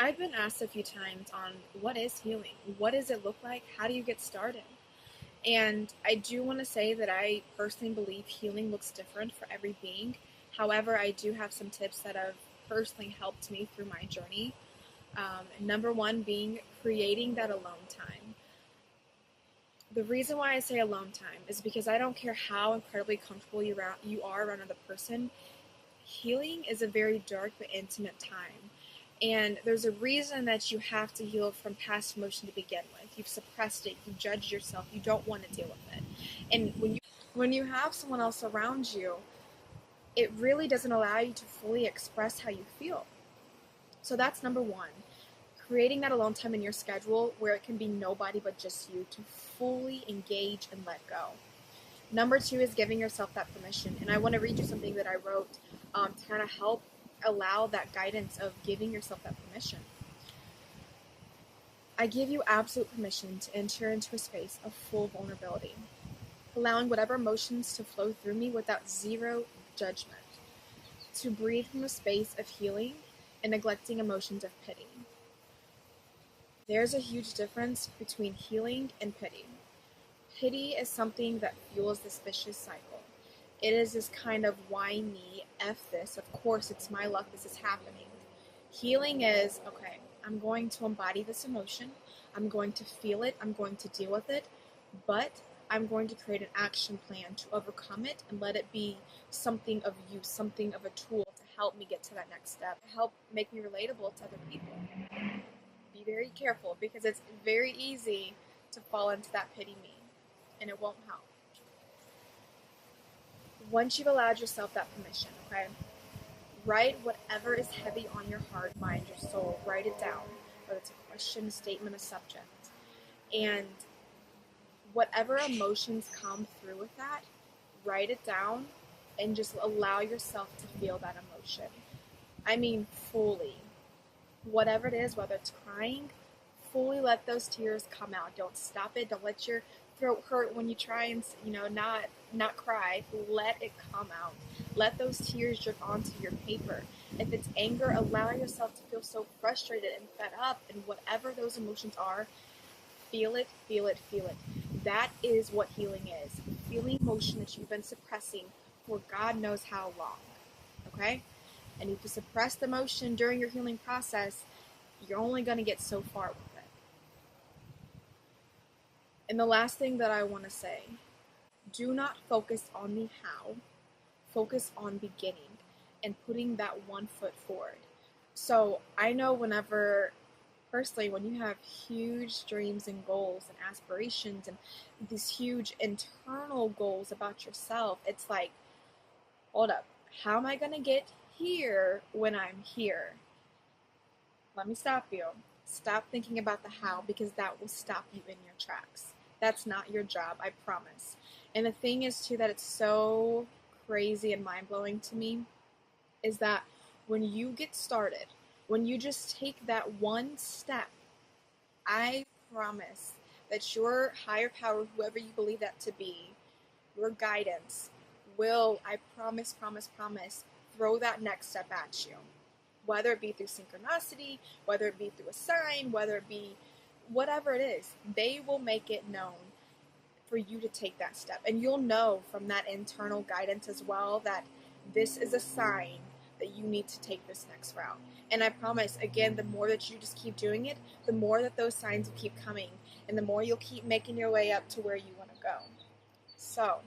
I've been asked a few times on what is healing? What does it look like? How do you get started? And I do want to say that I personally believe healing looks different for every being. However, I do have some tips that have personally helped me through my journey. Number one being creating that alone time. The reason why I say alone time is because I don't care how incredibly comfortable you are around another person. Healing is a very dark but intimate time. And there's a reason that you have to heal from past emotion to begin with. You've suppressed it, you judged yourself, you don't want to deal with it. And when you have someone else around you, it really doesn't allow you to fully express how you feel. So that's number one. Creating that alone time in your schedule where it can be nobody but just you to fully engage and let go. Number two is giving yourself that permission. And I want to read you something that I wrote to kind of help allow that guidance of giving yourself that permission. I give you absolute permission to enter into a space of full vulnerability, allowing whatever emotions to flow through me without zero judgment, to breathe from a space of healing and neglecting emotions of pity. There's a huge difference between healing and pity. Pity is something that fuels this vicious cycle. It is this kind of why me, F this, of course it's my luck this is happening. Healing is, okay, I'm going to embody this emotion, I'm going to feel it, I'm going to deal with it, but I'm going to create an action plan to overcome it and let it be something of use, something of a tool to help me get to that next step, help make me relatable to other people. Be very careful because it's very easy to fall into that pity me, and it won't help. Once you've allowed yourself that permission, okay, write whatever is heavy on your heart, mind, your soul. Write it down, whether it's a question, a statement, a subject. And whatever emotions come through with that, write it down and just allow yourself to feel that emotion. I mean, fully. Whatever it is, whether it's crying, fully let those tears come out. Don't stop it. Don't let your throat hurt when you try and not cry. Let it come out. Let those tears drip onto your paper. If it's anger, allow yourself to feel so frustrated and fed up, and whatever those emotions are, feel it, feel it, feel it. That is what healing is. Feeling emotion that you've been suppressing for God knows how long. Okay? And if you suppress the emotion during your healing process, you're only going to get so far with it. And the last thing that I want to say, do not focus on the how, focus on beginning and putting that one foot forward. So I know personally, when you have huge dreams and goals and aspirations and these huge internal goals about yourself, it's like, hold up, how am I going to get here when I'm here? Let me stop you. Stop thinking about the how, because that will stop you in your tracks. That's not your job, I promise. And the thing is, too, that it's so crazy and mind-blowing to me is that when you get started, when you just take that one step, I promise that your higher power, whoever you believe that to be, your guidance will, I promise, throw that next step at you. Whether it be through synchronicity, whether it be through a sign, whether it be whatever it is, they will make it known for you to take that step. And you'll know from that internal guidance as well that this is a sign that you need to take this next route. And I promise, again, the more that you just keep doing it, the more that those signs will keep coming, and the more you'll keep making your way up to where you want to go. So,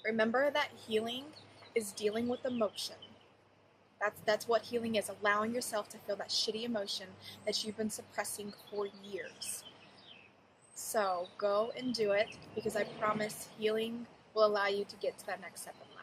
remember that healing is dealing with emotion. That's what healing is, allowing yourself to feel that shitty emotion that you've been suppressing for years. So go and do it, because I promise healing will allow you to get to that next step in life.